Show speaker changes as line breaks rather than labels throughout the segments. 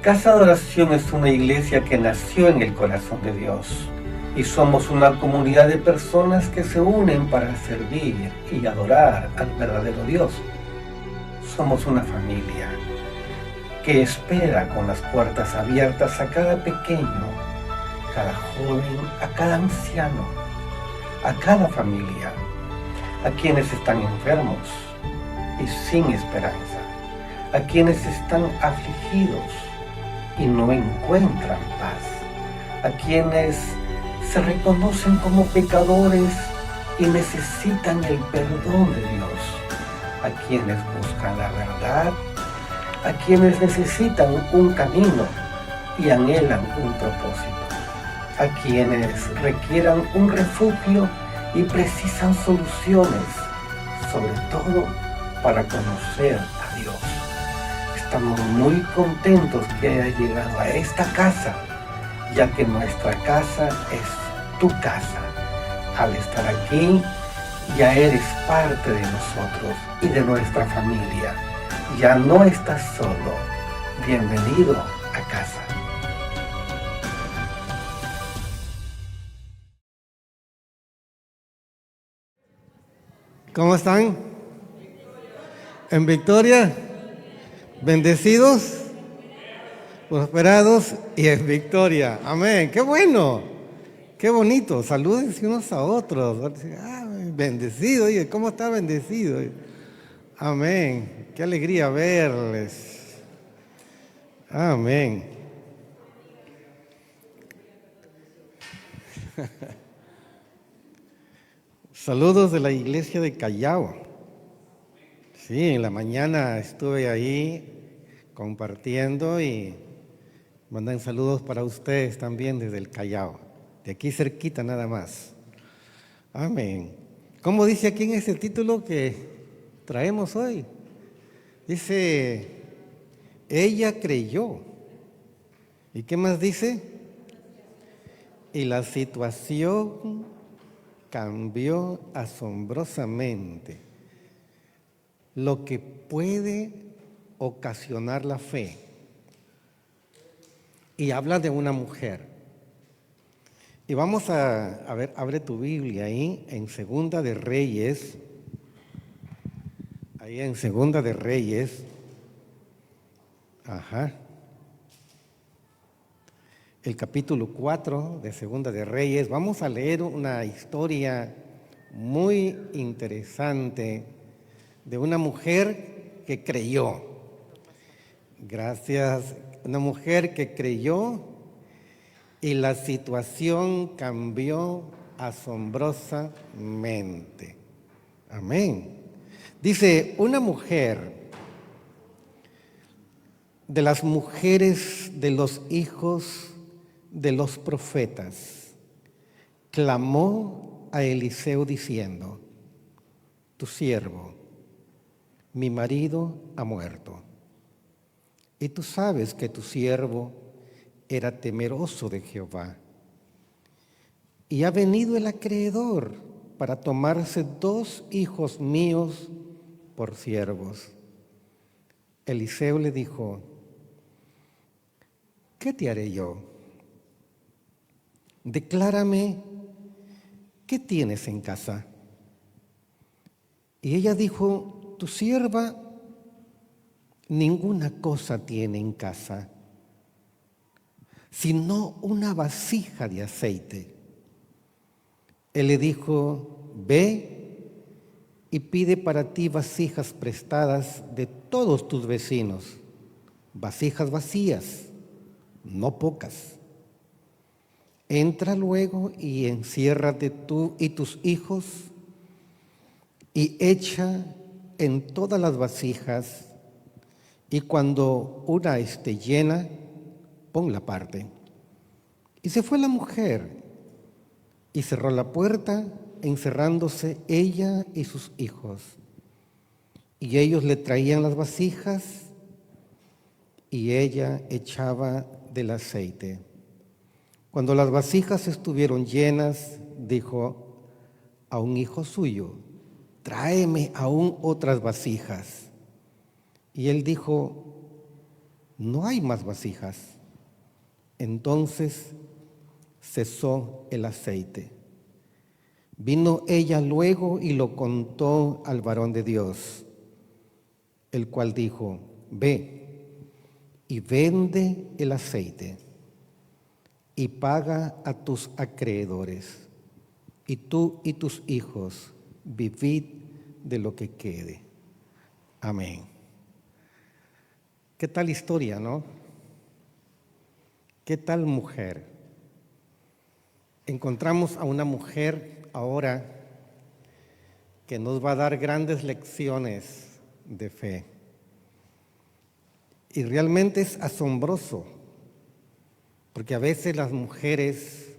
Casa de Oración es una iglesia que nació en el corazón de Dios y somos una comunidad de personas que se unen para servir y adorar al verdadero Dios. Somos una familia que espera con las puertas abiertas a cada pequeño, cada joven, a cada anciano, a cada familia, a quienes están enfermos y sin esperanza, a quienes están afligidos y no encuentran paz, a quienes se reconocen como pecadores y necesitan el perdón de Dios, a quienes buscan la verdad, a quienes necesitan un camino y anhelan un propósito, a quienes requieran un refugio y precisan soluciones, sobre todo para conocer a Dios. Estamos muy contentos que hayas llegado a esta casa, ya que nuestra casa es tu casa. Al estar aquí, ya eres parte de nosotros y de nuestra familia. Ya no estás solo. Bienvenido a casa.
¿Cómo están? ¿En victoria? ¿Bendecidos? ¿Prosperados? Y en victoria. Amén. ¡Qué bueno! ¡Qué bonito! Salúdense unos a otros. Bendecido. Oye, ¿cómo está bendecido? Amén. ¡Qué alegría verles! Amén. Saludos de la iglesia de Callao. Sí, en la mañana estuve ahí compartiendo y mandan saludos para ustedes también desde el Callao, de aquí cerquita nada más. Amén. ¿Cómo dice aquí en este título que traemos hoy? Dice, ella creyó. ¿Y qué más dice? Y la situación cambió asombrosamente. Lo que puede ocasionar la fe. Y habla de una mujer. Y vamos a ver, abre tu Biblia ahí en Segunda de Reyes. Ahí en Segunda de Reyes. El capítulo 4 de Segunda de Reyes. Vamos a leer una historia muy interesante de una mujer que creyó. Gracias. Una mujer que creyó y la situación cambió asombrosamente. Amén. Dice, una mujer de las mujeres de los hijos de los profetas clamó a Eliseo diciendo, tu siervo, mi marido ha muerto. Y tú sabes que tu siervo era temeroso de Jehová. Y ha venido el acreedor para tomarse 2 hijos míos por siervos. Eliseo le dijo, ¿qué te haré yo? Declárame, ¿qué tienes en casa? Y ella dijo, tu sierva ninguna cosa tiene en casa, sino una vasija de aceite. Él le dijo, ve y pide para ti vasijas prestadas de todos tus vecinos, vasijas vacías, no pocas. Entra luego y enciérrate tú y tus hijos y echa en todas las vasijas, y cuando una esté llena, ponla aparte. Y se fue la mujer y cerró la puerta, encerrándose ella y sus hijos. Y ellos le traían las vasijas y ella echaba del aceite. Cuando las vasijas estuvieron llenas, dijo a un hijo suyo, tráeme aún otras vasijas. Y él dijo, no hay más vasijas. Entonces cesó el aceite. Vino ella luego y lo contó al varón de Dios, el cual dijo: ve y vende el aceite y paga a tus acreedores, y tú y tus hijos vivid de lo que quede. Amén. ¿Qué tal historia, no? ¿Qué tal mujer? Encontramos a una mujer ahora que nos va a dar grandes lecciones de fe. Y realmente es asombroso, porque a veces las mujeres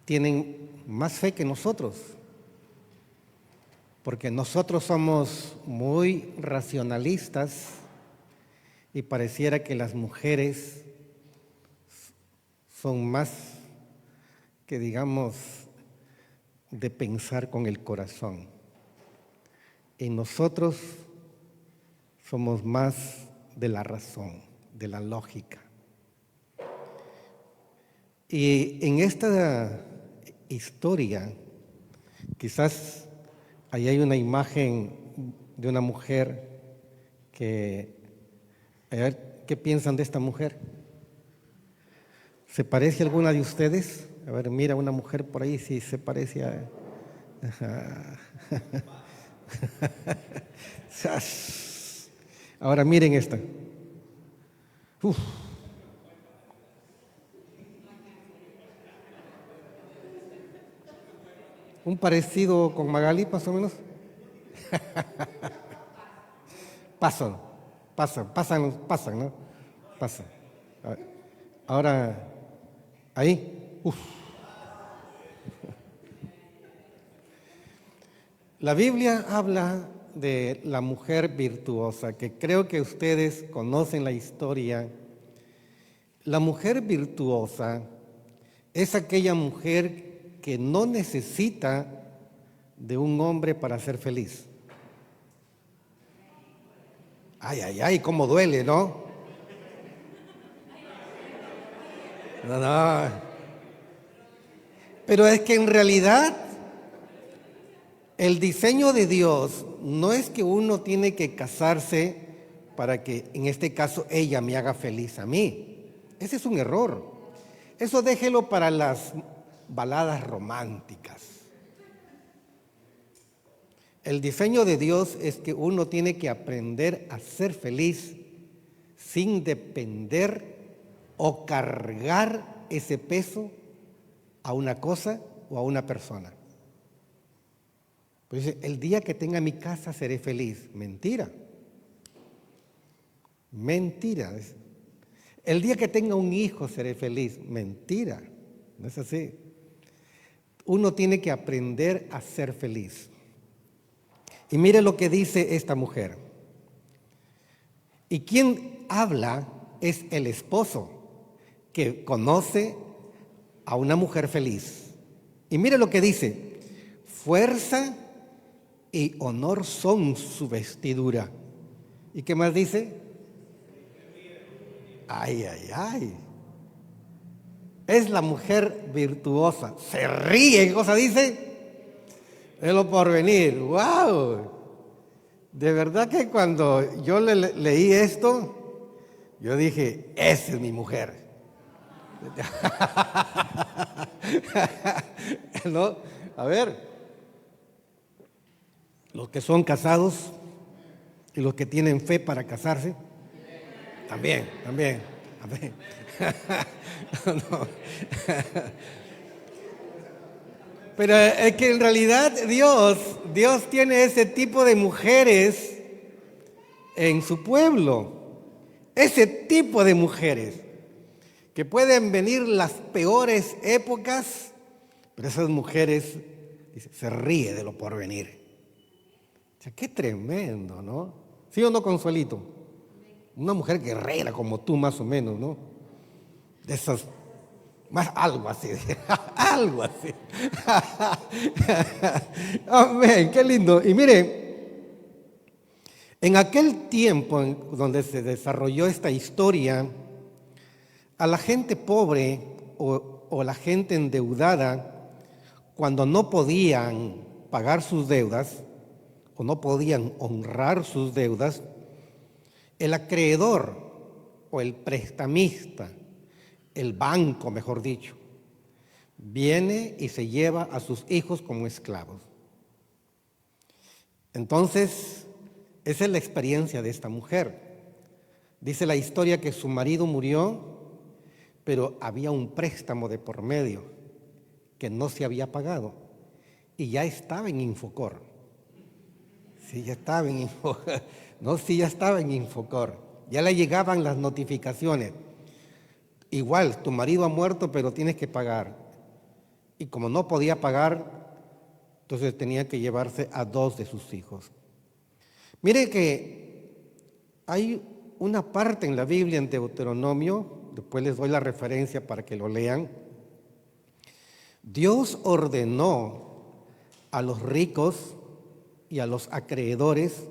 tienen más fe que nosotros, porque nosotros somos muy racionalistas y pareciera que las mujeres son más que, digamos, de pensar con el corazón. Y nosotros somos más de la razón, de la lógica. Y en esta historia, quizás ahí hay una imagen de una mujer que, a ver, ¿qué piensan de esta mujer? ¿Se parece a alguna de ustedes? A ver, mira una mujer por ahí si se parece a... Ahora miren esta. Uf. Un parecido con Magali, más o menos. Pasan, ¿no? Pasan. Ahora, ahí. Uf. La Biblia habla de la mujer virtuosa, que creo que ustedes conocen la historia. La mujer virtuosa es aquella mujer que no necesita de un hombre para ser feliz. Ay, ay, ay, cómo duele, ¿no? No. Pero es que en realidad el diseño de Dios no es que uno tiene que casarse para que, en este caso, ella me haga feliz a mí. Ese es un error. Eso déjelo para las baladas románticas. El diseño de Dios es que uno tiene que aprender a ser feliz sin depender o cargar ese peso a una cosa o a una persona. Pues dice, el día que tenga mi casa seré feliz. Mentira. Mentira. El día que tenga un hijo seré feliz. Mentira. No es así. Uno tiene que aprender a ser feliz. Y mire lo que dice esta mujer. Y quien habla es el esposo, que conoce a una mujer feliz. Y mire lo que dice: fuerza y honor son su vestidura. ¿Y qué más dice? Ay, ay, ay. Es la mujer virtuosa. Se ríe, ¿qué cosa dice? Es lo por venir. ¡Wow! De verdad que cuando yo leí esto, yo dije, esa es mi mujer. ¿No? A ver. Los que son casados y los que tienen fe para casarse, también. No. Pero es que en realidad Dios tiene ese tipo de mujeres en su pueblo. Ese tipo de mujeres que pueden venir las peores épocas, pero esas mujeres se ríe de lo por venir. O sea, qué tremendo, ¿no? ¿Sí o no, Consuelito? Una mujer guerrera como tú, más o menos, ¿no? De esas, más algo así, algo así. Amén, qué lindo. Y mire, En aquel tiempo donde se desarrolló esta historia, a la gente pobre o la gente endeudada, cuando no podían pagar sus deudas o no podían honrar sus deudas, el acreedor o el prestamista, el banco mejor dicho, viene y se lleva a sus hijos como esclavos. Entonces, esa es la experiencia de esta mujer. Dice la historia que su marido murió, pero había un préstamo de por medio que no se había pagado y ya estaba en Infocor. Sí, ya estaba en Infocor. No, sí, ya estaba en Infocor. Ya le llegaban las notificaciones. Igual, tu marido ha muerto, pero tienes que pagar. Y como no podía pagar, entonces tenía que llevarse a 2 de sus hijos. Mire que hay una parte en la Biblia, en Deuteronomio, después les doy la referencia para que lo lean. Dios ordenó a los ricos y a los acreedores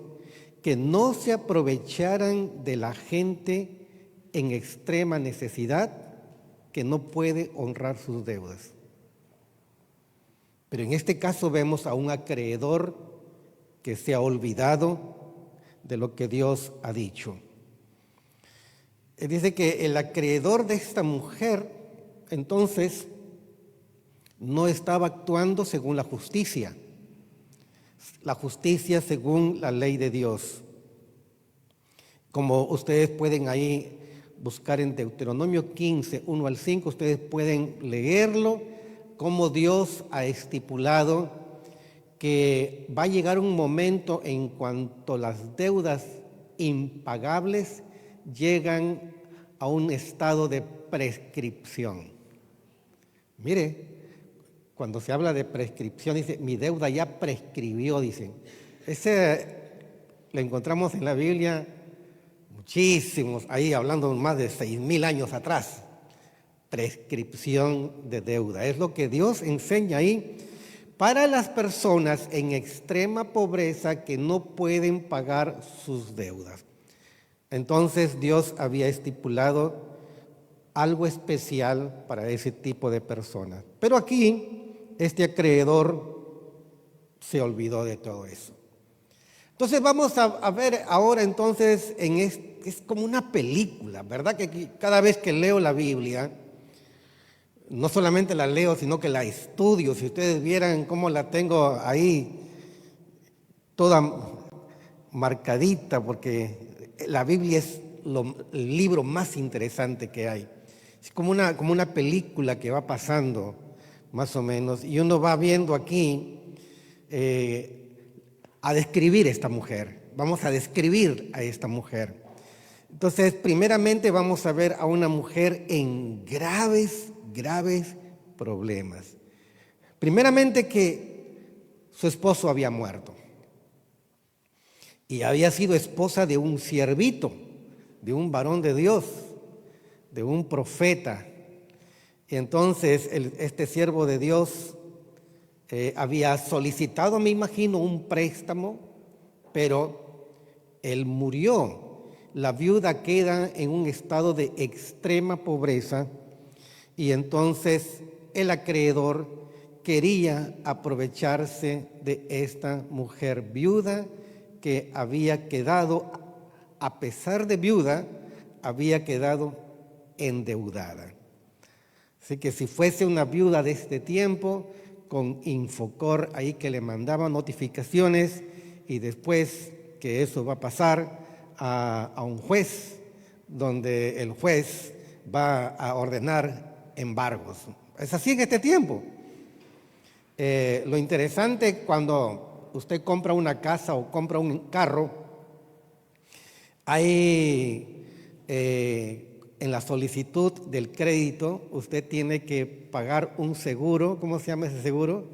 que no se aprovecharan de la gente en extrema necesidad que no puede honrar sus deudas. Pero en este caso vemos a un acreedor que se ha olvidado de lo que Dios ha dicho. Dice que el acreedor de esta mujer, entonces, no estaba actuando según la justicia según la ley de Dios. Como ustedes pueden ahí buscar en Deuteronomio 15, 1 al 5, ustedes pueden leerlo, cómo Dios ha estipulado que va a llegar un momento en cuanto las deudas impagables llegan a un estado de prescripción. Mire, cuando se habla de prescripción, dice, mi deuda ya prescribió, dicen. Ese lo encontramos en la Biblia muchísimos, ahí hablando más de 6,000 años atrás. Prescripción de deuda. Es lo que Dios enseña ahí para las personas en extrema pobreza que no pueden pagar sus deudas. Entonces Dios había estipulado algo especial para ese tipo de personas. Pero aquí este acreedor se olvidó de todo eso. Entonces vamos a ver ahora entonces, es como una película, ¿verdad? Que cada vez que leo la Biblia, no solamente la leo, sino que la estudio. Si ustedes vieran cómo la tengo ahí, toda marcadita, porque la Biblia es el libro más interesante que hay. Es como una película que va pasando, más o menos, y uno va viendo aquí a describir esta mujer. Vamos a describir a esta mujer. Entonces, primeramente vamos a ver a una mujer en graves problemas. Primeramente que su esposo había muerto y había sido esposa de un siervito, de un varón de Dios, de un profeta. Y entonces este siervo de Dios había solicitado, me imagino, un préstamo, pero él murió. La viuda queda en un estado de extrema pobreza y entonces el acreedor quería aprovecharse de esta mujer viuda que había quedado, a pesar de viuda, había quedado endeudada. Así que si fuese una viuda de este tiempo, con Infocor ahí que le mandaba notificaciones y después que eso va a pasar a un juez, donde el juez va a ordenar embargos. Es así en este tiempo. Lo interesante cuando usted compra una casa o compra un carro, hay en la solicitud del crédito, usted tiene que pagar un seguro. ¿Cómo se llama ese seguro?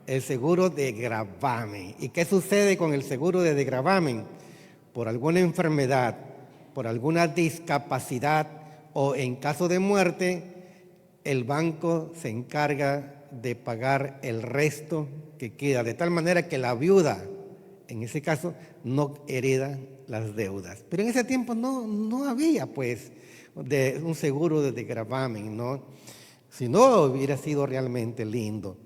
El seguro de gravamen. ¿Y qué sucede con el seguro de gravamen? Por alguna enfermedad, por alguna discapacidad o en caso de muerte, el banco se encarga de pagar el resto que queda, de tal manera que la viuda en ese caso, no hereda las deudas. Pero en ese tiempo no había, pues, un seguro de gravamen, ¿no? Si no, hubiera sido realmente lindo.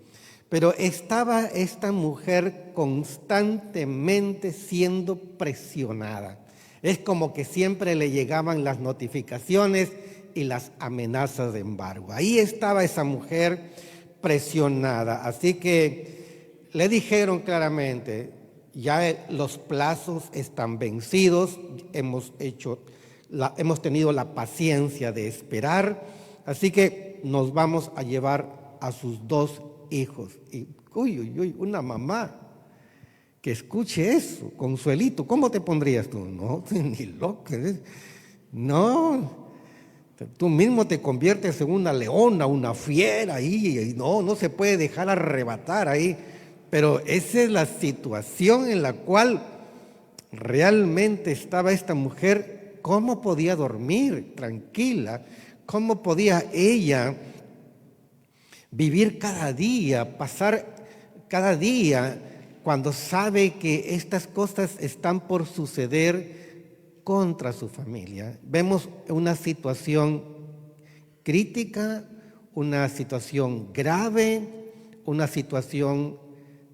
Pero estaba esta mujer constantemente siendo presionada. Es como que siempre le llegaban las notificaciones y las amenazas de embargo. Ahí estaba esa mujer presionada. Así que le dijeron claramente, ya los plazos están vencidos, hemos tenido la paciencia de esperar, así que nos vamos a llevar a sus 2 hijos. Y una mamá que escuche eso, Consuelito, ¿cómo te pondrías tú? No, ni loco. No, tú mismo te conviertes en una leona, una fiera ahí, y no se puede dejar arrebatar ahí. Pero esa es la situación en la cual realmente estaba esta mujer. ¿Cómo podía dormir tranquila? ¿Cómo podía ella vivir cada día, pasar cada día cuando sabe que estas cosas están por suceder contra su familia? Vemos una situación crítica, una situación grave, una situación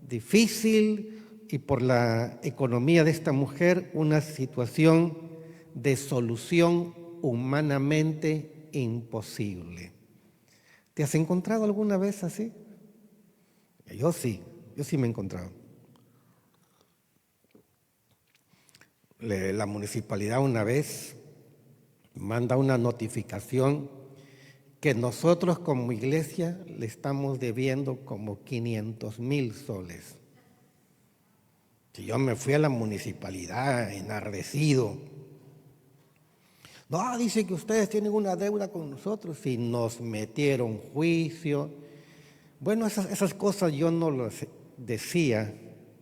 difícil y por la economía de esta mujer, una situación de solución humanamente imposible. ¿Te has encontrado alguna vez así? Yo sí me he encontrado. La municipalidad una vez manda una notificación que nosotros como iglesia le estamos debiendo como 500,000 soles. Si yo me fui a la municipalidad enardecido, no, dice que ustedes tienen una deuda con nosotros y nos metieron juicio. Bueno, esas cosas yo no las decía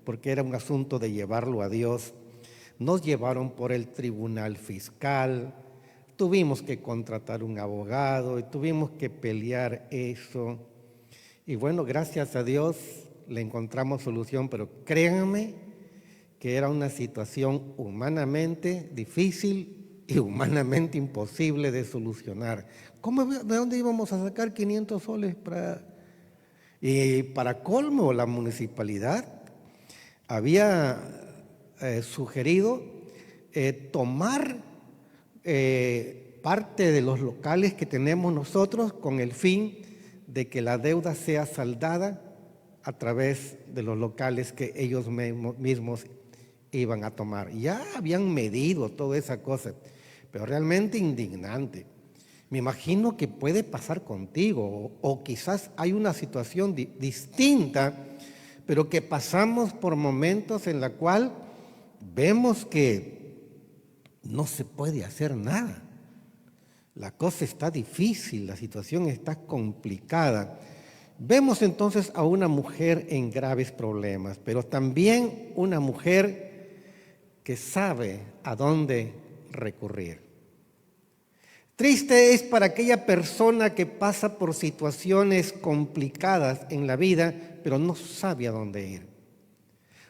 porque era un asunto de llevarlo a Dios. Nos llevaron por el tribunal fiscal, tuvimos que contratar un abogado y tuvimos que pelear eso. Y bueno, gracias a Dios le encontramos solución, pero créanme que era una situación humanamente difícil y humanamente imposible de solucionar. ¿De dónde íbamos a sacar 500 soles Y para colmo, la municipalidad había sugerido tomar parte de los locales que tenemos nosotros con el fin de que la deuda sea saldada a través de los locales que ellos mismos iban a tomar. Ya habían medido toda esa cosa, pero realmente indignante. Me imagino que puede pasar contigo o quizás hay una situación distinta, pero que pasamos por momentos en la cual vemos que no se puede hacer nada. La cosa está difícil, la situación está complicada. Vemos entonces a una mujer en graves problemas, pero también una mujer que sabe a dónde recurrir. Triste es para aquella persona que pasa por situaciones complicadas en la vida, pero no sabe a dónde ir.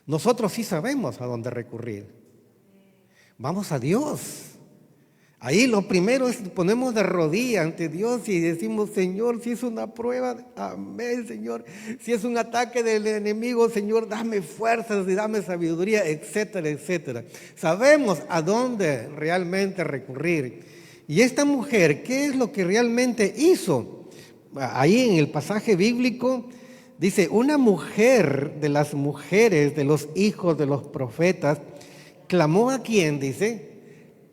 Nosotros sí sabemos a dónde recurrir. Vamos a Dios. Ahí lo primero es ponemos de rodillas ante Dios y decimos, Señor, si es una prueba, amén, Señor. Si es un ataque del enemigo, Señor, dame fuerzas y dame sabiduría, etcétera, etcétera. Sabemos a dónde realmente recurrir. Y esta mujer, ¿qué es lo que realmente hizo? Ahí en el pasaje bíblico dice, una mujer de las mujeres de los hijos de los profetas, clamó a quién, dice,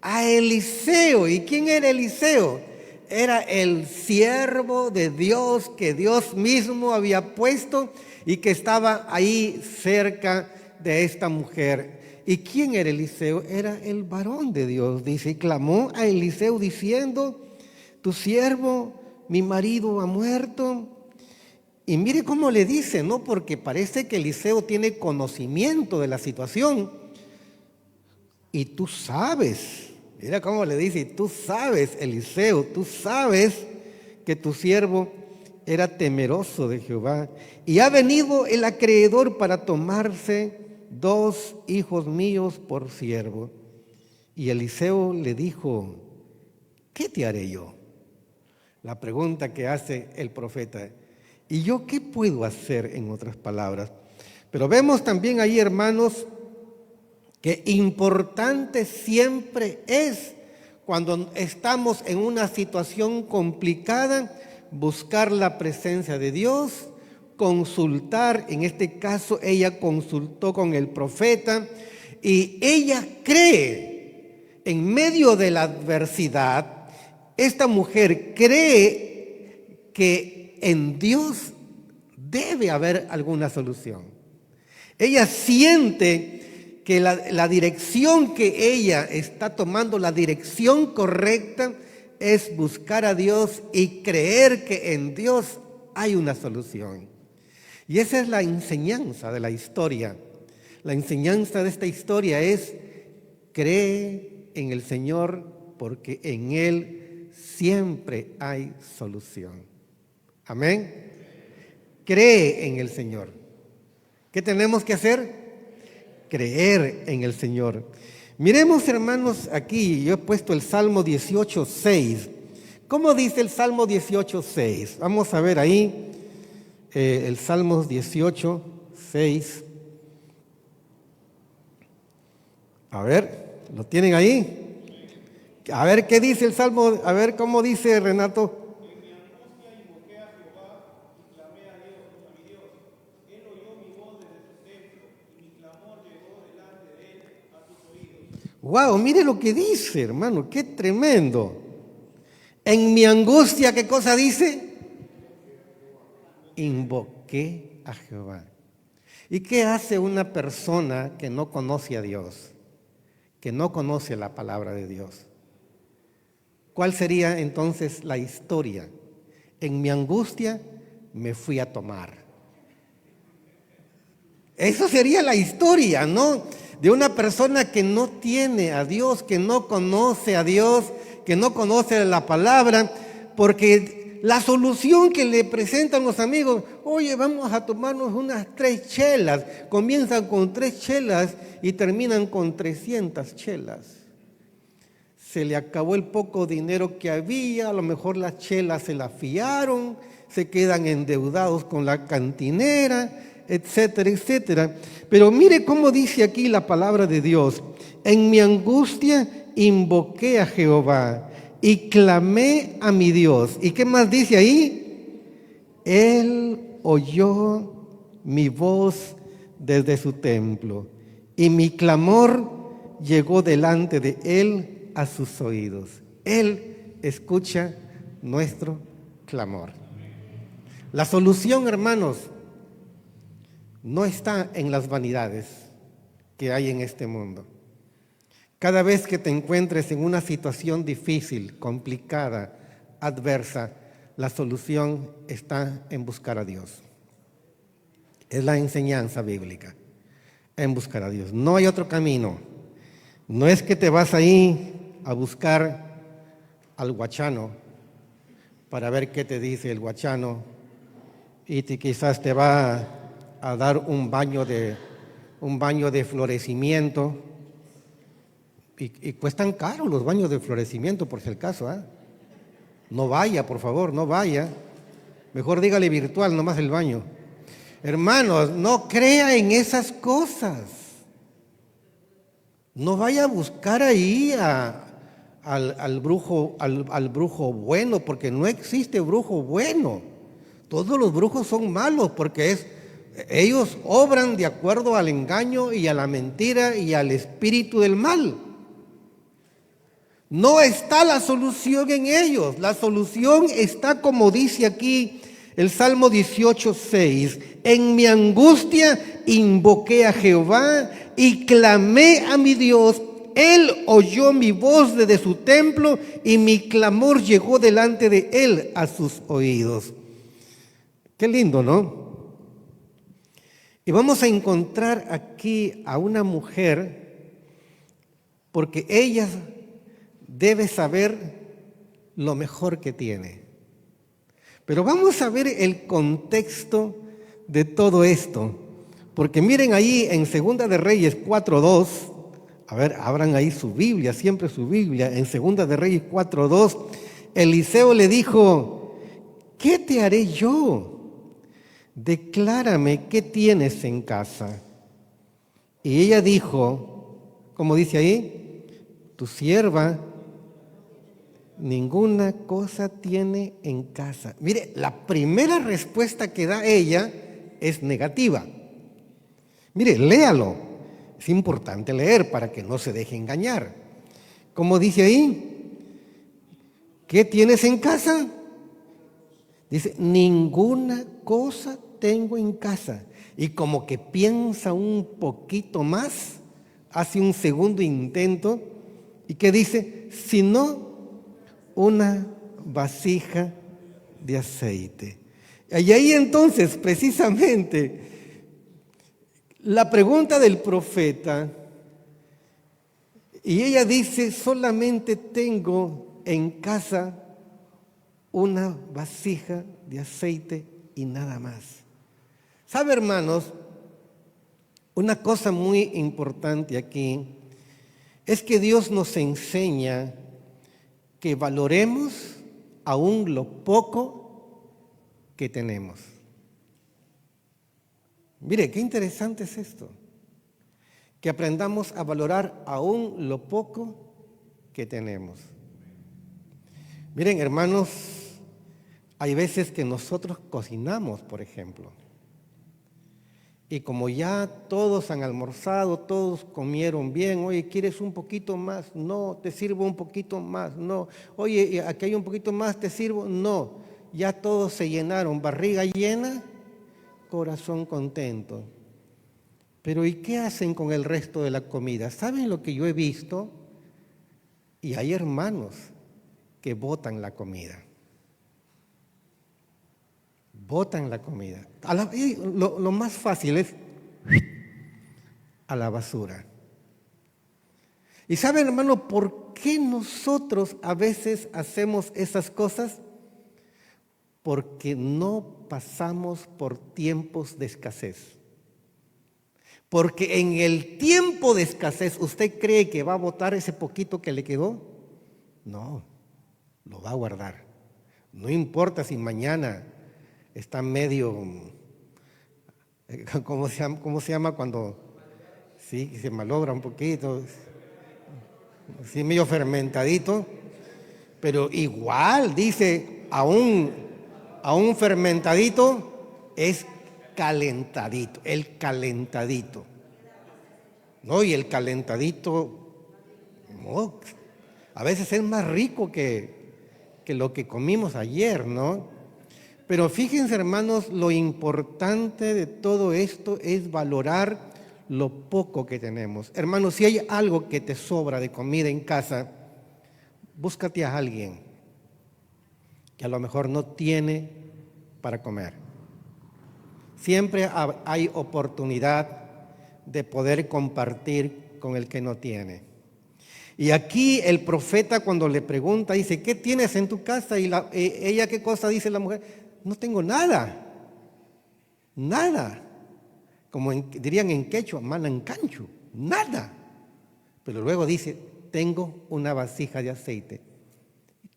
a Eliseo. ¿Y quién era Eliseo? Era el siervo de Dios que Dios mismo había puesto y que estaba ahí cerca de esta mujer. ¿Y quién era Eliseo? Era el varón de Dios, dice, y clamó a Eliseo diciendo, tu siervo, mi marido ha muerto. Y mire cómo le dice, ¿no? Porque parece que Eliseo tiene conocimiento de la situación. Y tú sabes, mira cómo le dice, tú sabes, Eliseo, tú sabes que tu siervo era temeroso de Jehová y ha venido el acreedor para tomarse 2 hijos míos por siervo. Y Eliseo le dijo, ¿qué te haré yo? La pregunta que hace el profeta. ¿Y yo qué puedo hacer, en otras palabras? Pero vemos también ahí, hermanos, que importante siempre es, cuando estamos en una situación complicada, buscar la presencia de Dios, consultar. En este caso, ella consultó con el profeta y ella cree, en medio de la adversidad, esta mujer cree que en Dios debe haber alguna solución. Ella siente que la dirección que ella está tomando, la dirección correcta, es buscar a Dios y creer que en Dios hay una solución. Y esa es la enseñanza de la historia. La enseñanza de esta historia es: cree en el Señor, porque en Él siempre hay solución. Amén. Cree en el Señor. ¿Qué tenemos que hacer? Creer en el Señor. Miremos, hermanos, aquí yo he puesto el Salmo 18:6. ¿Cómo dice el Salmo 18:6? Vamos a ver ahí el Salmo 18:6. A ver, ¿lo tienen ahí? A ver qué dice el Salmo, a ver cómo dice, Renato. Wow, mire lo que dice, hermano, qué tremendo. En mi angustia, ¿qué cosa dice? Invoqué a Jehová. ¿Y qué hace una persona que no conoce a Dios, que no conoce la palabra de Dios? ¿Cuál sería entonces la historia? En mi angustia me fui a tomar. Eso sería la historia, ¿no? De una persona que no tiene a Dios, que no conoce a Dios, que no conoce la palabra, porque la solución que le presentan los amigos: oye, vamos a tomarnos unas 3 chelas. Comienzan con 3 chelas y terminan con 300 chelas. Se le acabó el poco dinero que había, a lo mejor las chelas se la fiaron, se quedan endeudados con la cantinera, etcétera, etcétera. Pero mire cómo dice aquí la palabra de Dios: en mi angustia invoqué a Jehová y clamé a mi Dios. ¿Y qué más dice ahí? Él oyó mi voz desde su templo y mi clamor llegó delante de él a sus oídos. Él escucha nuestro clamor. La solución, hermanos, no está en las vanidades que hay en este mundo. Cada vez que te encuentres en una situación difícil, complicada, adversa, la solución está en buscar a Dios. Es la enseñanza bíblica, en buscar a Dios. No hay otro camino. No es que te vas ahí a buscar al guachano para ver qué te dice el guachano y quizás te va a dar un baño de florecimiento. Y cuestan caro los baños de florecimiento, por si el caso, ¿eh? No vaya, por favor, no vaya. Mejor dígale virtual, nomás el baño. Hermanos, no crea en esas cosas. No vaya a buscar ahí al brujo bueno, porque no existe brujo bueno. Todos los brujos son malos, porque ellos obran de acuerdo al engaño y a la mentira y al espíritu del mal. No está la solución en ellos. La solución está, como dice aquí el Salmo 18:6. En mi angustia invoqué a Jehová y clamé a mi Dios. Él oyó mi voz desde su templo y mi clamor llegó delante de él a sus oídos. Qué lindo, ¿no? Y vamos a encontrar aquí a una mujer, porque ella debe saber lo mejor que tiene. Pero vamos a ver el contexto de todo esto, Porque miren ahí en Segunda de Reyes 4:2, a ver, abran ahí su Biblia, siempre su Biblia, en Segunda de Reyes 4:2, Eliseo le dijo: ¿qué te haré yo? Declárame qué tienes en casa. Y ella dijo, como dice ahí, tu sierva ninguna cosa tiene en casa. Mire, la primera respuesta que da ella es negativa. Mire, léalo. Es importante leer para que no se deje engañar. Como dice ahí, ¿qué tienes en casa? Dice, ninguna cosa tengo en casa. Y como que piensa un poquito más, hace un segundo intento, ¿y qué dice? Sino una vasija de aceite. Y ahí entonces, precisamente, la pregunta del profeta, y ella dice, solamente tengo en casa una vasija de aceite y nada más. ¿Sabe, hermanos? Una cosa muy importante aquí es que Dios nos enseña que valoremos aún lo poco que tenemos. Mire, qué interesante es esto, que aprendamos a valorar aún lo poco que tenemos. Miren, hermanos, hay veces que nosotros cocinamos, por ejemplo, y como ya todos han almorzado, todos comieron bien, oye, ¿quieres un poquito más? No, te sirvo un poquito más, no. Oye, aquí hay un poquito más, te sirvo, no. Ya todos se llenaron, barriga llena, corazón contento. Pero ¿y qué hacen con el resto de la comida? ¿Saben lo que yo he visto? Y hay hermanos que botan la comida. Botan la comida. Lo más fácil es a la basura. ¿Y saben, hermano, por qué nosotros a veces hacemos esas cosas? Porque no pasamos por tiempos de escasez. Porque en el tiempo de escasez, ¿usted cree que va a botar ese poquito que le quedó? No, lo va a guardar. No importa si mañana está medio, ¿cómo se llama cuando sí, se malogra un poquito? Sí, medio fermentadito, pero igual dice, a un fermentadito es calentadito, el calentadito. No, y el calentadito, no, a veces es más rico que lo que comimos ayer, ¿no? Pero fíjense, hermanos, lo importante de todo esto es valorar lo poco que tenemos. Hermanos, si hay algo que te sobra de comida en casa, búscate a alguien que a lo mejor no tiene para comer. Siempre hay oportunidad de poder compartir con el que no tiene. Y aquí el profeta, cuando le pregunta, dice, ¿qué tienes en tu casa? Y ella, ¿qué cosa dice la mujer? No tengo nada, nada. Como dirían en quechua, manancancho, nada. Pero luego dice, tengo una vasija de aceite.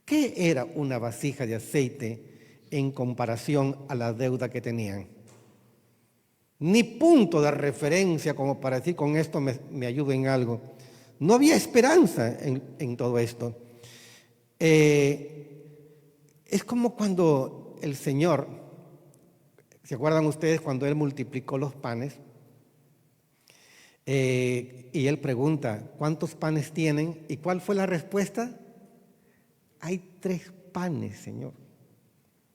¿Qué era una vasija de aceite en comparación a la deuda que tenían? Ni punto de referencia como para decir, con esto me ayudo en algo. No había esperanza en todo esto. Es como cuando el Señor, ¿se acuerdan ustedes cuando Él multiplicó los panes? Y Él pregunta, ¿cuántos panes tienen? ¿Y cuál fue la respuesta? Hay 3 panes, Señor.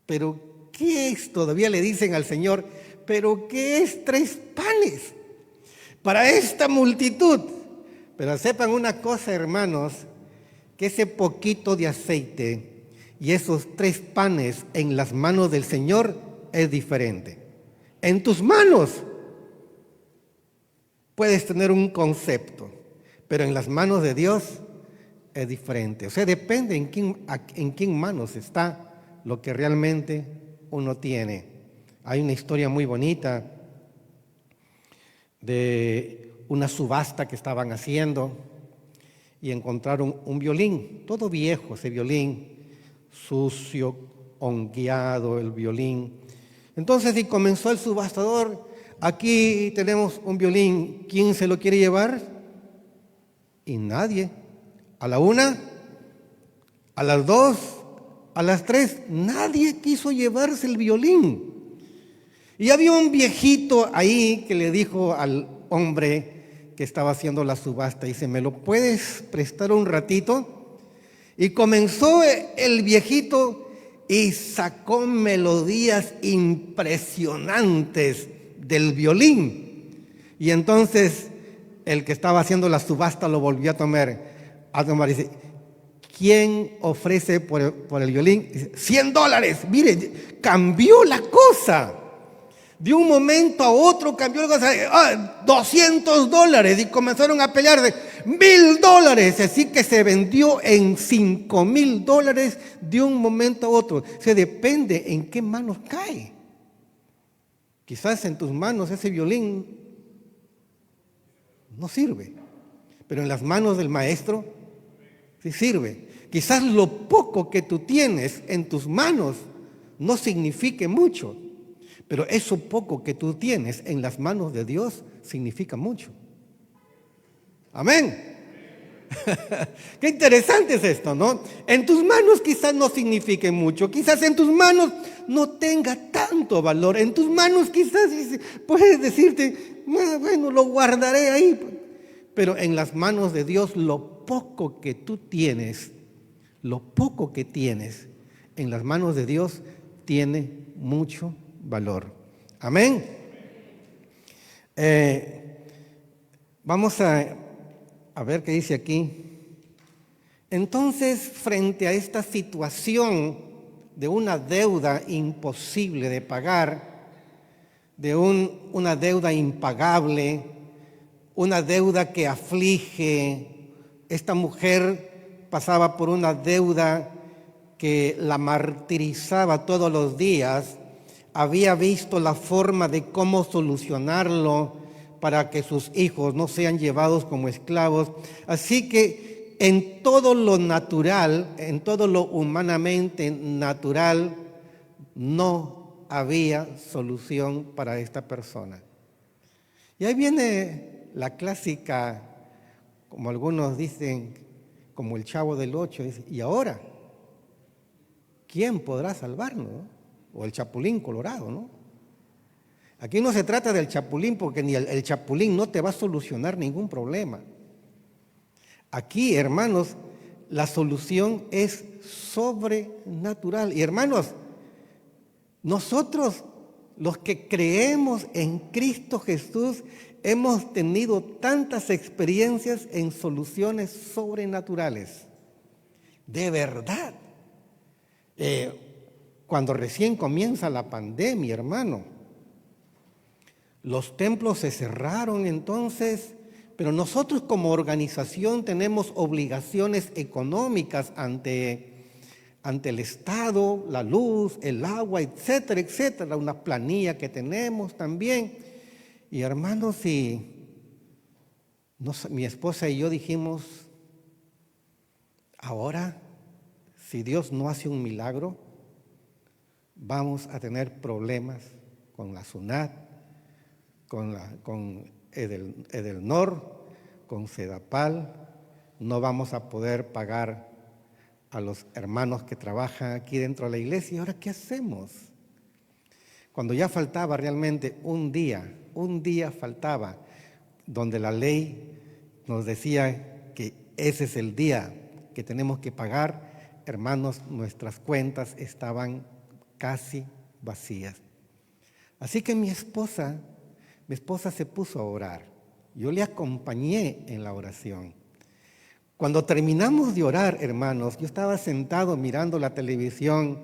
¿Pero qué es? Todavía le dicen al Señor, ¿pero qué es 3 panes para esta multitud? Pero sepan una cosa, hermanos, que ese poquito de aceite y esos 3 panes en las manos del Señor es diferente. En tus manos puedes tener un concepto, pero en las manos de Dios es diferente. O sea, depende en quién manos está lo que realmente uno tiene. Hay una historia muy bonita de una subasta que estaban haciendo y encontraron un violín, todo viejo ese violín, sucio, hongueado el violín. Entonces, y comenzó el subastador: aquí tenemos un violín, ¿quién se lo quiere llevar? Y nadie. A la 1, a las 2, a las 3, nadie quiso llevarse el violín. Y había un viejito ahí que le dijo al hombre que estaba haciendo la subasta, dice: ¿me lo puedes prestar un ratito? Y comenzó el viejito y sacó melodías impresionantes del violín. Y entonces el que estaba haciendo la subasta lo volvió a tomar y dice: ¿quién ofrece por el violín? Dice: $100. Mire, cambió la cosa. De un momento a otro cambió la cosa. $200. Y comenzaron a pelear de $1,000. Así que se vendió en $5,000 de un momento a otro. Se depende en qué manos cae. Quizás en tus manos ese violín no sirve, pero en las manos del maestro sí sirve. Quizás lo poco que tú tienes en tus manos no signifique mucho, pero eso poco que tú tienes en las manos de Dios significa mucho. Amén. Qué interesante es esto, ¿no? En tus manos quizás no signifique mucho, quizás en tus manos no tenga tanto valor, en tus manos quizás puedes decirte: bueno, lo guardaré ahí. Pero en las manos de Dios, lo poco que tú tienes, en las manos de Dios tiene mucho valor. Amén. Vamos a ver qué dice aquí. Entonces, frente a esta situación de una deuda imposible de pagar, de una deuda impagable, una deuda que aflige, esta mujer pasaba por una deuda que la martirizaba todos los días. Había visto la forma de cómo solucionarlo para que sus hijos no sean llevados como esclavos. Así que en todo lo natural, en todo lo humanamente natural, no había solución para esta persona. Y ahí viene la clásica, como algunos dicen, como el Chavo del Ocho, dice: ¿y ahora quién podrá salvarnos? O el Chapulín Colorado, ¿no? Aquí no se trata del Chapulín, porque ni el Chapulín no te va a solucionar ningún problema. Aquí, hermanos, la solución es sobrenatural. Y hermanos, nosotros, los que creemos en Cristo Jesús, hemos tenido tantas experiencias en soluciones sobrenaturales. De verdad. Cuando recién comienza la pandemia, hermano, los templos se cerraron entonces, pero nosotros como organización tenemos obligaciones económicas ante el Estado, la luz, el agua, etcétera, etcétera, una planilla que tenemos también. Y hermanos, mi esposa y yo dijimos: ahora, si Dios no hace un milagro, vamos a tener problemas con la SUNAT, con Edelnor, con Sedapal. No vamos a poder pagar a los hermanos que trabajan aquí dentro de la iglesia. ¿Y ahora qué hacemos? Cuando ya faltaba realmente un día faltaba, donde la ley nos decía que ese es el día que tenemos que pagar, hermanos, nuestras cuentas estaban casi vacías. Así que mi esposa se puso a orar. Yo le acompañé en la oración. Cuando terminamos de orar, hermanos, yo estaba sentado mirando la televisión,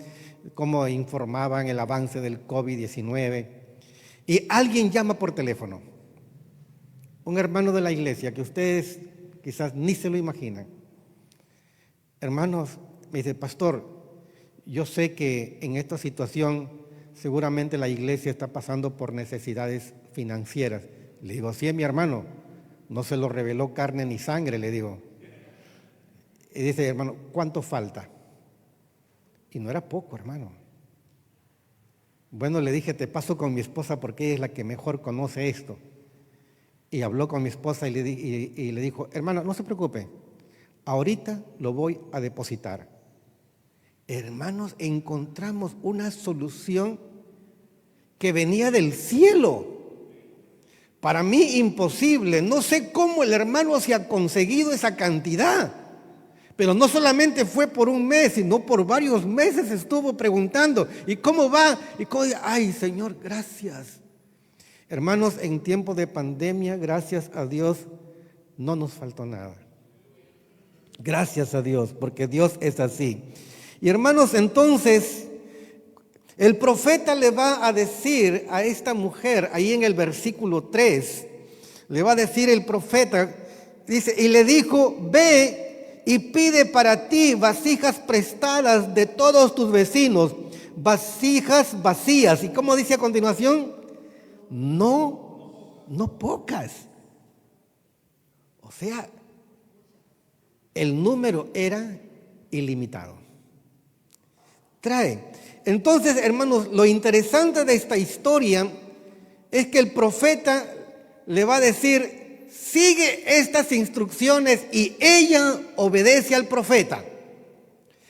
cómo informaban el avance del COVID-19, y alguien llama por teléfono. Un hermano de la iglesia que ustedes quizás ni se lo imaginan. Hermanos, me dice: pastor, yo sé que en esta situación seguramente la iglesia está pasando por necesidades financieras. Le digo, sí, mi hermano, no se lo reveló carne ni sangre, le digo. Y dice, hermano, ¿cuánto falta? Y no era poco, hermano. Bueno, le dije, te paso con mi esposa porque ella es la que mejor conoce esto. Y habló con mi esposa y le dijo, hermano, no se preocupe, ahorita lo voy a depositar. Hermanos, encontramos una solución que venía del cielo. Para mí imposible, no sé cómo el hermano se ha conseguido esa cantidad. Pero no solamente fue por un mes, sino por varios meses estuvo preguntando, ¿y cómo va? ¿Y cómo? Ay, Señor, gracias. Hermanos, en tiempo de pandemia, gracias a Dios, no nos faltó nada. Gracias a Dios, porque Dios es así. Y hermanos, entonces, el profeta le va a decir a esta mujer, ahí en el versículo 3, le va a decir el profeta, dice, y le dijo, ve y pide para ti vasijas prestadas de todos tus vecinos, vasijas vacías. ¿Y cómo dice a continuación? No pocas. O sea, el número era ilimitado. Trae. Entonces, hermanos, lo interesante de esta historia es que el profeta le va a decir, sigue estas instrucciones, y ella obedece al profeta.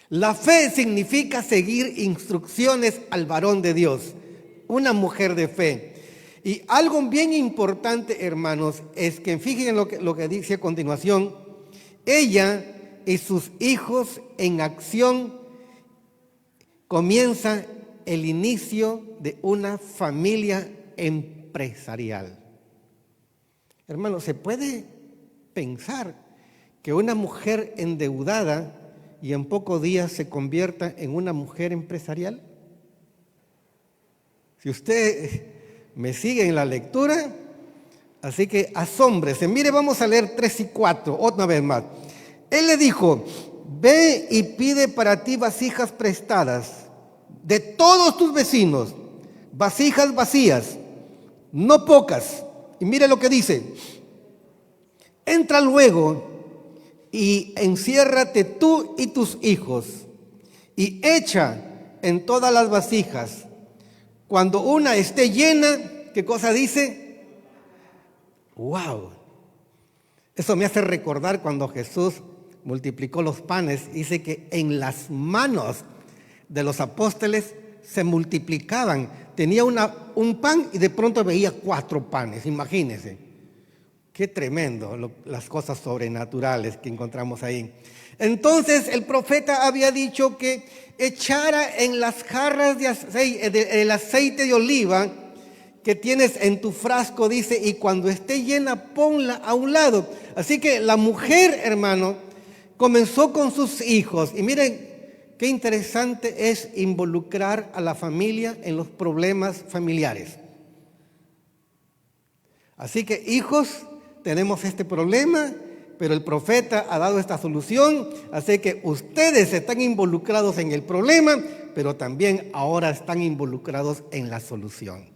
La fe significa seguir instrucciones al varón de Dios, una mujer de fe. Y algo bien importante, hermanos, es que fíjense lo que dice a continuación. Ella y sus hijos en acción comienza el inicio de una familia empresarial. Hermano, ¿se puede pensar que una mujer endeudada y en pocos días se convierta en una mujer empresarial? Si usted me sigue en la lectura, así que asómbrese. Mire, vamos a leer 3 y 4, otra vez más. Él le dijo, ve y pide para ti vasijas prestadas de todos tus vecinos, vasijas vacías, no pocas. Y mire lo que dice, entra luego y enciérrate tú y tus hijos y echa en todas las vasijas. Cuando una esté llena, ¿qué cosa dice? ¡Wow! Eso me hace recordar cuando Jesús multiplicó los panes. Dice que en las manos de los apóstoles se multiplicaban. Tenía un pan y de pronto veía 4 panes, imagínense. Qué tremendo las cosas sobrenaturales que encontramos ahí. Entonces el profeta había dicho que echara en las jarras de aceite, el aceite de oliva que tienes en tu frasco, dice, y cuando esté llena ponla a un lado. Así que la mujer, hermano, comenzó con sus hijos. Y miren, qué interesante es involucrar a la familia en los problemas familiares. Así que, hijos, tenemos este problema, pero el profeta ha dado esta solución. Así que ustedes están involucrados en el problema, pero también ahora están involucrados en la solución.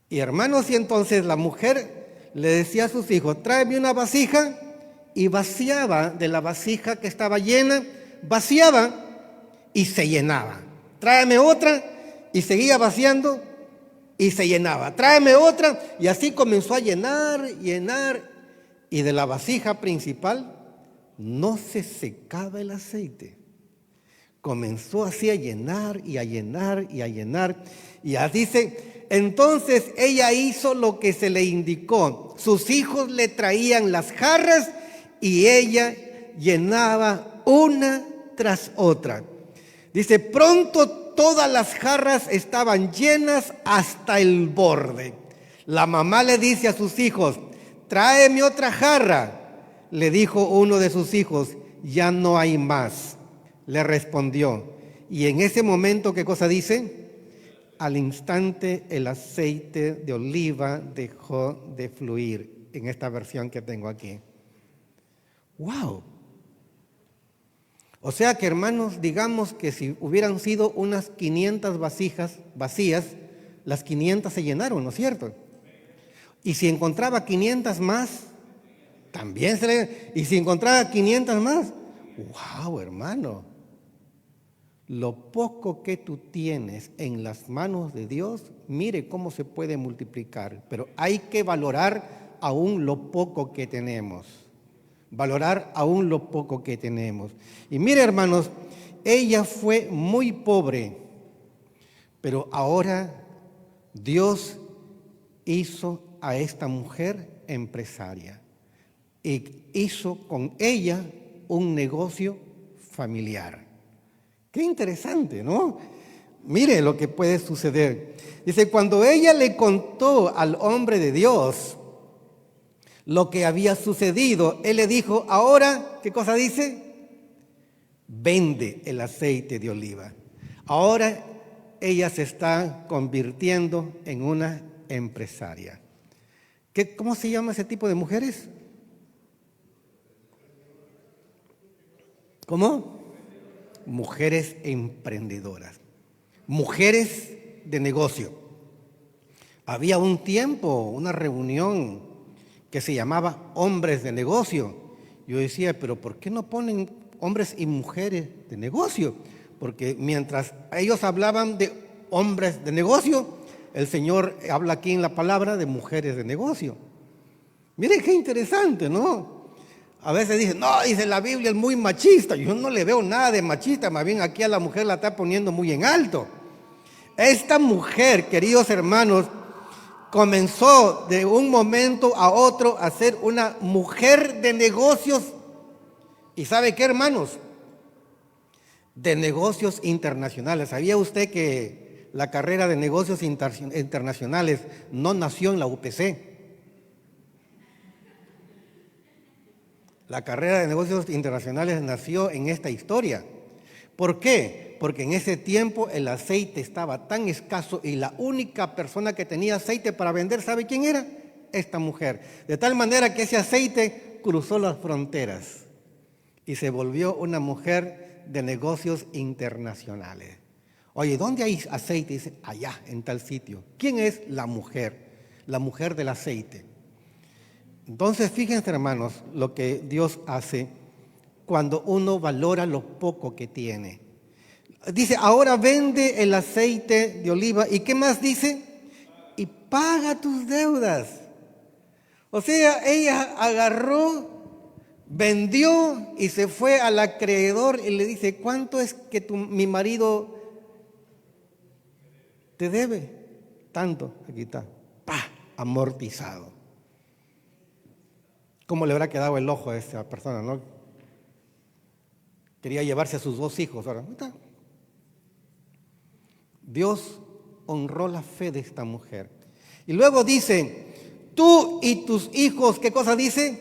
Y hermanos, y entonces la mujer le decía a sus hijos, tráeme una vasija, y vaciaba de la vasija que estaba llena, vaciaba y se llenaba. Tráeme otra, y seguía vaciando y se llenaba. Tráeme otra, y así comenzó a llenar, y de la vasija principal no se secaba el aceite. Comenzó así a llenar y a llenar y a llenar. Y así dice, entonces ella hizo lo que se le indicó. Sus hijos le traían las jarras y ella llenaba una tras otra. Dice, pronto todas las jarras estaban llenas hasta el borde. La mamá le dice a sus hijos, tráeme otra jarra. Le dijo uno de sus hijos, ya no hay más. Le respondió. Y en ese momento, ¿qué cosa dice? Al instante el aceite de oliva dejó de fluir. En esta versión que tengo aquí. ¡Wow! O sea que, hermanos, digamos que si hubieran sido unas 500 vasijas vacías, las 500 se llenaron, ¿no es cierto? Y si encontraba 500 más, también se le... Y si encontraba 500 más, ¡wow, hermano! Lo poco que tú tienes en las manos de Dios, mire cómo se puede multiplicar. Pero hay que valorar aún lo poco que tenemos. Valorar aún lo poco que tenemos. Y mire, hermanos, ella fue muy pobre, pero ahora Dios hizo a esta mujer empresaria y hizo con ella un negocio familiar. Qué interesante, ¿no? Mire lo que puede suceder. Dice, cuando ella le contó al hombre de Dios lo que había sucedido, él le dijo, ahora, ¿qué cosa dice? Vende el aceite de oliva. Ahora ella se está convirtiendo en una empresaria. ¿Cómo se llama ese tipo de mujeres? ¿Cómo? Mujeres emprendedoras, mujeres de negocio. Había un tiempo, una reunión que se llamaba hombres de negocio. Yo decía, pero ¿por qué no ponen hombres y mujeres de negocio? Porque mientras ellos hablaban de hombres de negocio, el Señor habla aquí en la palabra de mujeres de negocio. Miren qué interesante, ¿no? A veces dicen, no, dice la Biblia es muy machista. Yo no le veo nada de machista, más bien aquí a la mujer la está poniendo muy en alto. Esta mujer, queridos hermanos, comenzó de un momento a otro a ser una mujer de negocios. ¿Y sabe qué, hermanos? De negocios internacionales. ¿Sabía usted que la carrera de negocios internacionales no nació en la UPC? La carrera de negocios internacionales nació en esta historia. ¿Por qué? Porque en ese tiempo el aceite estaba tan escaso y la única persona que tenía aceite para vender, ¿sabe quién era? Esta mujer. De tal manera que ese aceite cruzó las fronteras y se volvió una mujer de negocios internacionales. Oye, ¿dónde hay aceite? Dice, allá, en tal sitio. ¿Quién es la mujer? La mujer del aceite. Entonces, fíjense, hermanos, lo que Dios hace cuando uno valora lo poco que tiene. Dice, ahora vende el aceite de oliva. ¿Y qué más dice? Y paga tus deudas. O sea, ella agarró, vendió y se fue al acreedor y le dice, ¿cuánto es que mi marido te debe? Tanto, aquí está, amortizado. ¿Cómo le habrá quedado el ojo a esa persona, no? Quería llevarse a sus 2 hijos. Ahora, ¿dónde está? Dios honró la fe de esta mujer. Y luego dice, tú y tus hijos, ¿qué cosa dice?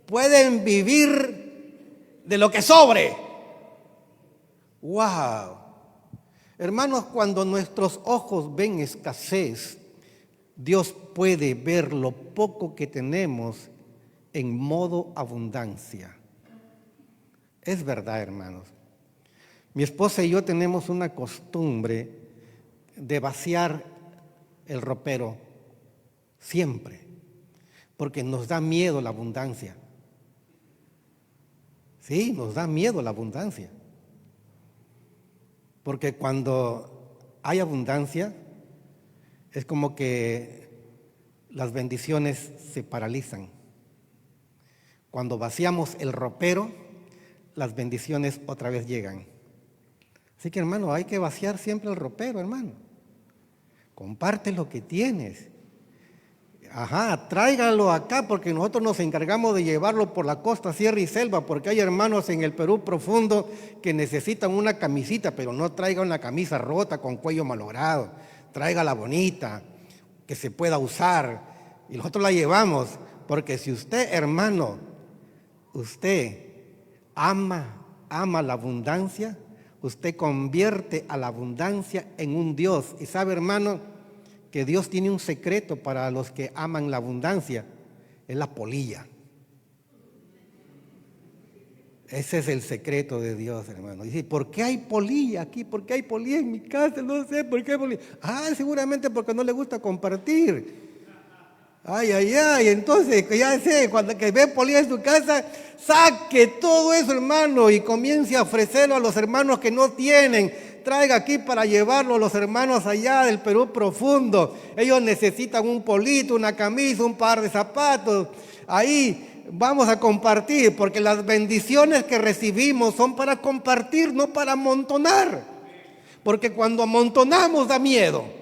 Pueden vivir de lo que sobre. ¡Wow! Hermanos, cuando nuestros ojos ven escasez, Dios puede ver lo poco que tenemos en modo abundancia. Es verdad, hermanos. Mi esposa y yo tenemos una costumbre de vaciar el ropero siempre, porque nos da miedo la abundancia. Sí, nos da miedo la abundancia. Porque cuando hay abundancia, es como que las bendiciones se paralizan. Cuando vaciamos el ropero, las bendiciones otra vez llegan. Así que, hermano, hay que vaciar siempre el ropero, hermano. Comparte lo que tienes. Tráigalo acá porque nosotros nos encargamos de llevarlo por la costa, sierra y selva, porque hay hermanos en el Perú profundo que necesitan una camisita, pero no traiga una camisa rota con cuello malogrado. Tráigala bonita, que se pueda usar. Y nosotros la llevamos, porque si usted, hermano, usted ama la abundancia, usted convierte a la abundancia en un Dios. Y sabe, hermano, que Dios tiene un secreto para los que aman la abundancia, es la polilla. Ese es el secreto de Dios, hermano. Dice, ¿por qué hay polilla aquí? ¿Por qué hay polilla en mi casa? No sé por qué hay polilla. Seguramente porque no le gusta compartir. Ay, ay, ay, entonces, ya sé, cuando que ve polilla en su casa, saque todo eso, hermano, y comience a ofrecerlo a los hermanos que no tienen. Traiga aquí para llevarlo a los hermanos allá del Perú profundo. Ellos necesitan un polito, una camisa, un par de zapatos. Ahí vamos a compartir, porque las bendiciones que recibimos son para compartir, no para amontonar. Porque cuando amontonamos da miedo.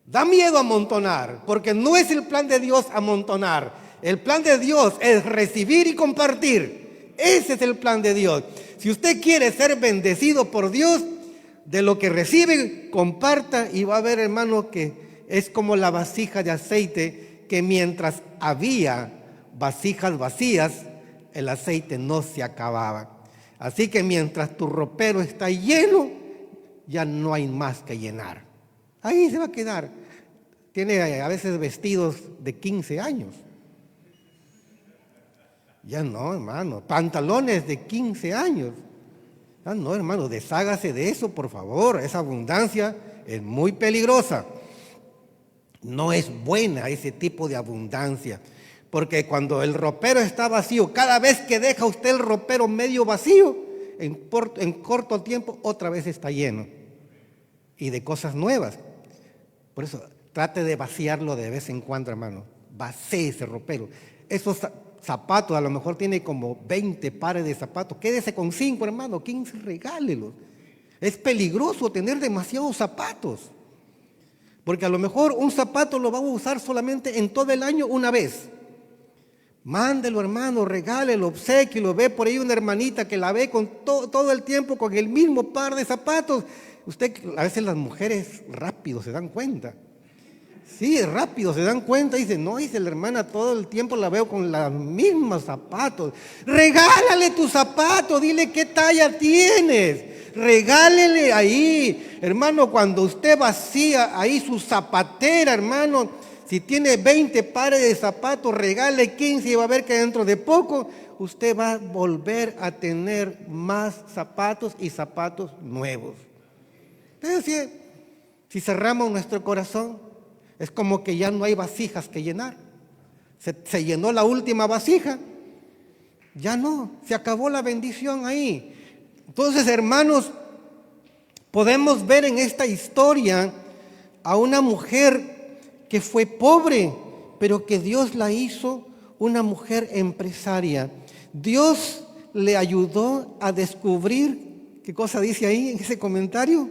Da miedo amontonar, porque no es el plan de Dios amontonar. El plan de Dios es recibir y compartir. Ese es el plan de Dios. Si usted quiere ser bendecido por Dios, de lo que recibe, comparta, y va a ver, hermano, que es como la vasija de aceite, que mientras había vasijas vacías, el aceite no se acababa. Así que mientras tu ropero está lleno, ya no hay más que llenar. Ahí se va a quedar. Tiene a veces vestidos de 15 años. Ya no, hermano. Pantalones de 15 años. Ya no, hermano. Deshágase de eso, por favor. Esa abundancia es muy peligrosa. No es buena ese tipo de abundancia. Porque cuando el ropero está vacío, cada vez que deja usted el ropero medio vacío, en corto tiempo otra vez está lleno. Y de cosas nuevas. Por eso, trate de vaciarlo de vez en cuando, hermano. Vacíe ese ropero. Esos zapatos, a lo mejor tiene como 20 pares de zapatos. Quédese con 5, hermano. 15, regálelos. Es peligroso tener demasiados zapatos. Porque a lo mejor un zapato lo vamos a usar solamente en todo el año una vez. Mándelo, hermano, regálelo, obséquielo. Ve por ahí una hermanita que la ve con todo el tiempo con el mismo par de zapatos. Usted, a veces las mujeres rápido se dan cuenta. Sí, rápido se dan cuenta y dicen, no, dice la hermana, todo el tiempo la veo con los mismos zapatos. Regálale tus zapatos, dile qué talla tienes. Regálele ahí, hermano, cuando usted vacía ahí su zapatera, hermano, si tiene 20 pares de zapatos, regale 15 y va a ver que dentro de poco usted va a volver a tener más zapatos y zapatos nuevos. Entonces, si cerramos nuestro corazón, es como que ya no hay vasijas que llenar. Se llenó la última vasija, ya no, se acabó la bendición ahí. Entonces, hermanos, podemos ver en esta historia a una mujer que fue pobre, pero que Dios la hizo una mujer empresaria. Dios le ayudó a descubrir, ¿qué cosa dice ahí en ese comentario?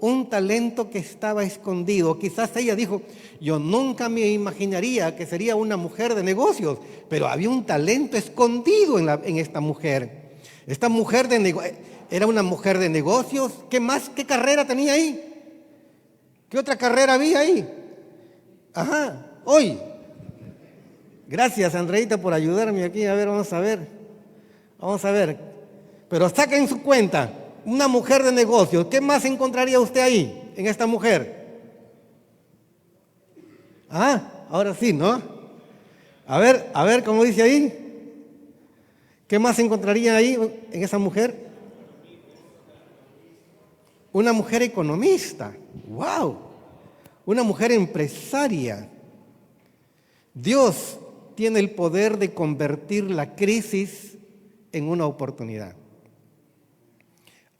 Un talento que estaba escondido. Quizás ella dijo, yo nunca me imaginaría que sería una mujer de negocios, pero había un talento escondido en esta mujer. Esta mujer era una mujer de negocios. ¿Qué más? ¿Qué carrera tenía ahí? ¿Qué otra carrera había ahí? Ajá, hoy. Gracias, Andreita, por ayudarme aquí. A ver, vamos a ver. Vamos a ver. Pero saquen su cuenta. Una mujer de negocios. ¿Qué más encontraría usted ahí, en esta mujer? Ah, ahora sí, ¿no? A ver, ¿cómo dice ahí? ¿Qué más encontraría ahí en esa mujer? Una mujer economista. ¡Wow! Una mujer empresaria. Dios tiene el poder de convertir la crisis en una oportunidad.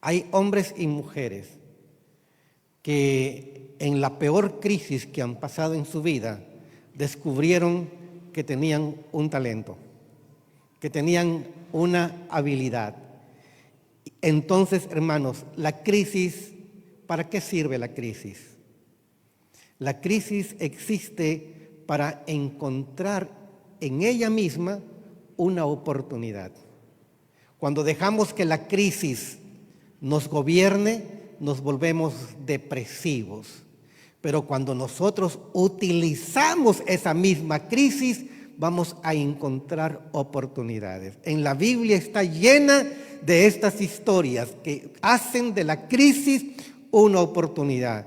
Hay hombres y mujeres que en la peor crisis que han pasado en su vida descubrieron que tenían un talento, que tenían una habilidad. Entonces, hermanos, la crisis, ¿para qué sirve la crisis? La crisis existe para encontrar en ella misma una oportunidad. Cuando dejamos que la crisis nos gobierne, nos volvemos depresivos. Pero cuando nosotros utilizamos esa misma crisis, vamos a encontrar oportunidades. En la Biblia está llena de estas historias que hacen de la crisis una oportunidad.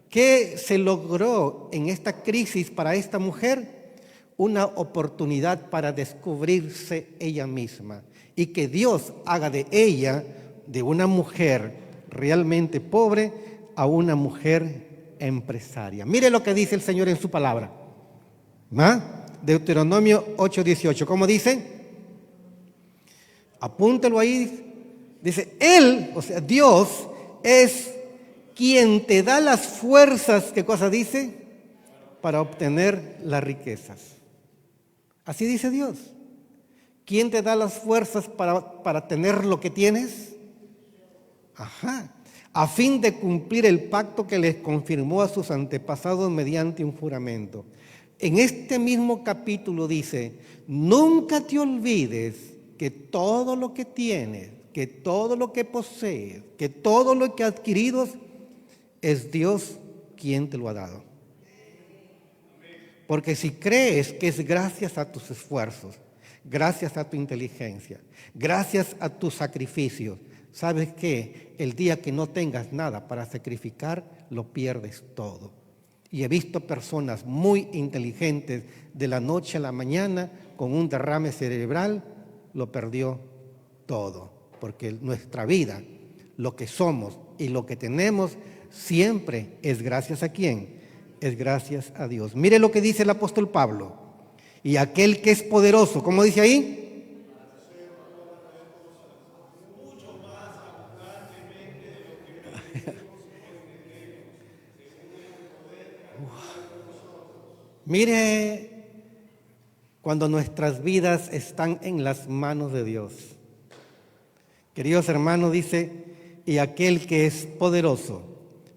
¿Qué se logró en esta crisis para esta mujer? Una oportunidad para descubrirse ella misma y que Dios haga de ella, de una mujer realmente pobre, a una mujer empresaria. Mire lo que dice el Señor en su palabra. Deuteronomio 8:18. ¿Cómo dice? Apúntelo ahí. Dice, Él, o sea, Dios, es quien te da las fuerzas, ¿qué cosa dice? Para obtener las riquezas. Así dice Dios. ¿Quién te da las fuerzas para tener lo que tienes? Ajá. A fin de cumplir el pacto que les confirmó a sus antepasados mediante un juramento. En este mismo capítulo dice, nunca te olvides que todo lo que tienes, que todo lo que posees, que todo lo que has adquirido, es Dios quien te lo ha dado. Porque si crees que es gracias a tus esfuerzos, gracias a tu inteligencia, gracias a tus sacrificios, ¿sabes qué? El día que no tengas nada para sacrificar, lo pierdes todo. Y he visto personas muy inteligentes de la noche a la mañana con un derrame cerebral, lo perdió todo. Porque nuestra vida, lo que somos y lo que tenemos, siempre es gracias a ¿quién? Es gracias a Dios. Mire lo que dice el apóstol Pablo. Y aquel que es poderoso, ¿cómo dice ahí? Mire, cuando nuestras vidas están en las manos de Dios. Queridos hermanos, dice, y aquel que es poderoso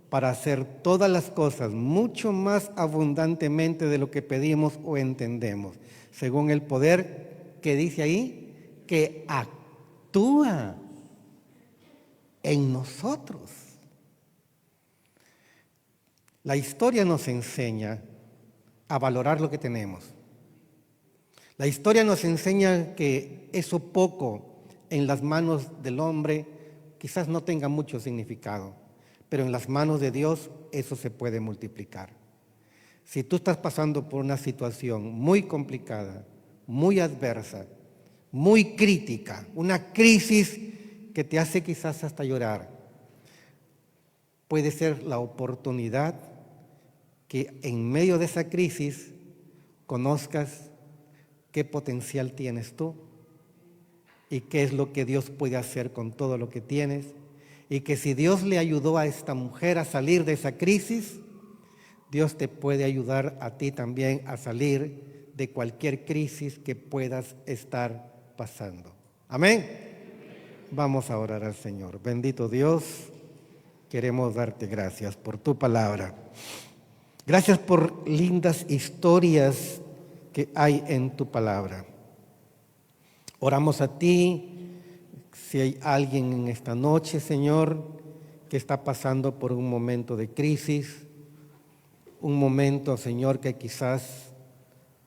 para hacer todas las cosas mucho más abundantemente de lo que pedimos o entendemos, según el poder que dice ahí, que actúa en nosotros. La historia nos enseña a valorar lo que tenemos. La historia nos enseña que eso poco en las manos del hombre quizás no tenga mucho significado, pero en las manos de Dios eso se puede multiplicar. Si tú estás pasando por una situación muy complicada, muy adversa, muy crítica, una crisis que te hace quizás hasta llorar, puede ser la oportunidad que en medio de esa crisis conozcas qué potencial tienes tú y qué es lo que Dios puede hacer con todo lo que tienes, y que si Dios le ayudó a esta mujer a salir de esa crisis, Dios te puede ayudar a ti también a salir de cualquier crisis que puedas estar pasando. Amén. Vamos a orar al Señor. Bendito Dios, queremos darte gracias por tu palabra. Gracias por lindas historias que hay en tu palabra. Oramos a ti. Si hay alguien en esta noche, Señor, que está pasando por un momento de crisis, un momento, Señor, que quizás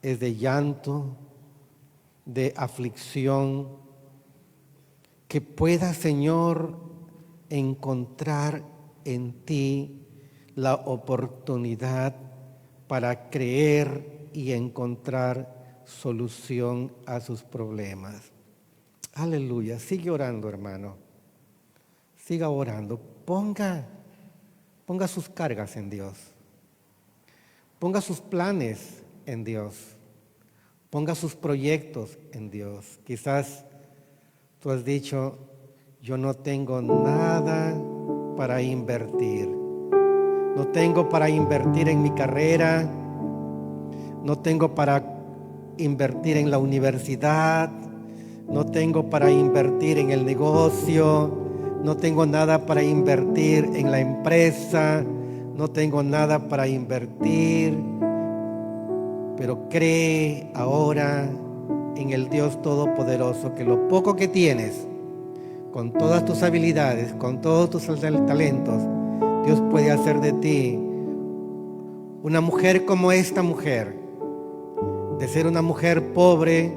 es de llanto, de aflicción, que pueda, Señor, encontrar en ti la oportunidad para creer y encontrar solución a sus problemas. Aleluya. Sigue orando, hermano. Siga orando. Ponga sus cargas en Dios. Ponga sus planes en Dios. Ponga sus proyectos en Dios. Quizás tú has dicho, yo no tengo nada para invertir. No tengo para invertir en mi carrera. No tengo para invertir en la universidad. No tengo para invertir en el negocio. No tengo nada para invertir en la empresa. No tengo nada para invertir. Pero cree ahora en el Dios Todopoderoso, que lo poco que tienes, con todas tus habilidades, con todos tus talentos, Dios puede hacer de ti una mujer como esta mujer, de ser una mujer pobre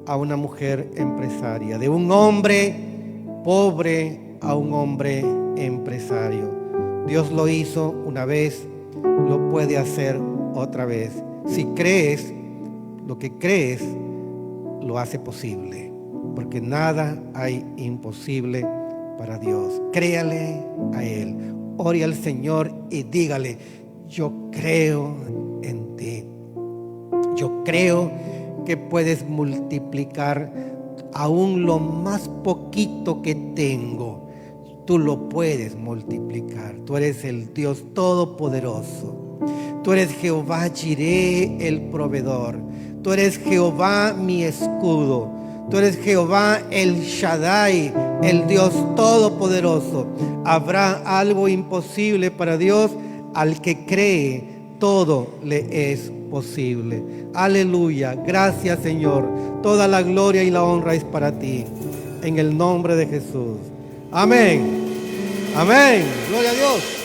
a una mujer empresaria, de un hombre pobre a un hombre empresario. Dios lo hizo una vez, lo puede hacer otra vez. Si crees, lo que crees lo hace posible, porque nada hay imposible para Dios. Créale a Él, ore al Señor y dígale, yo creo en ti. Yo creo que puedes multiplicar aún lo más poquito que tengo. Tú lo puedes multiplicar. Tú eres el Dios Todopoderoso. Tú eres Jehová Jireh, el proveedor. Tú eres Jehová mi escudo. Tú eres Jehová el Shaddai, el Dios Todopoderoso. ¿Habrá algo imposible para Dios? Al que cree, todo le es posible. Aleluya. Gracias, Señor. Toda la gloria y la honra es para ti. En el nombre de Jesús. Amén. Amén. Gloria a Dios.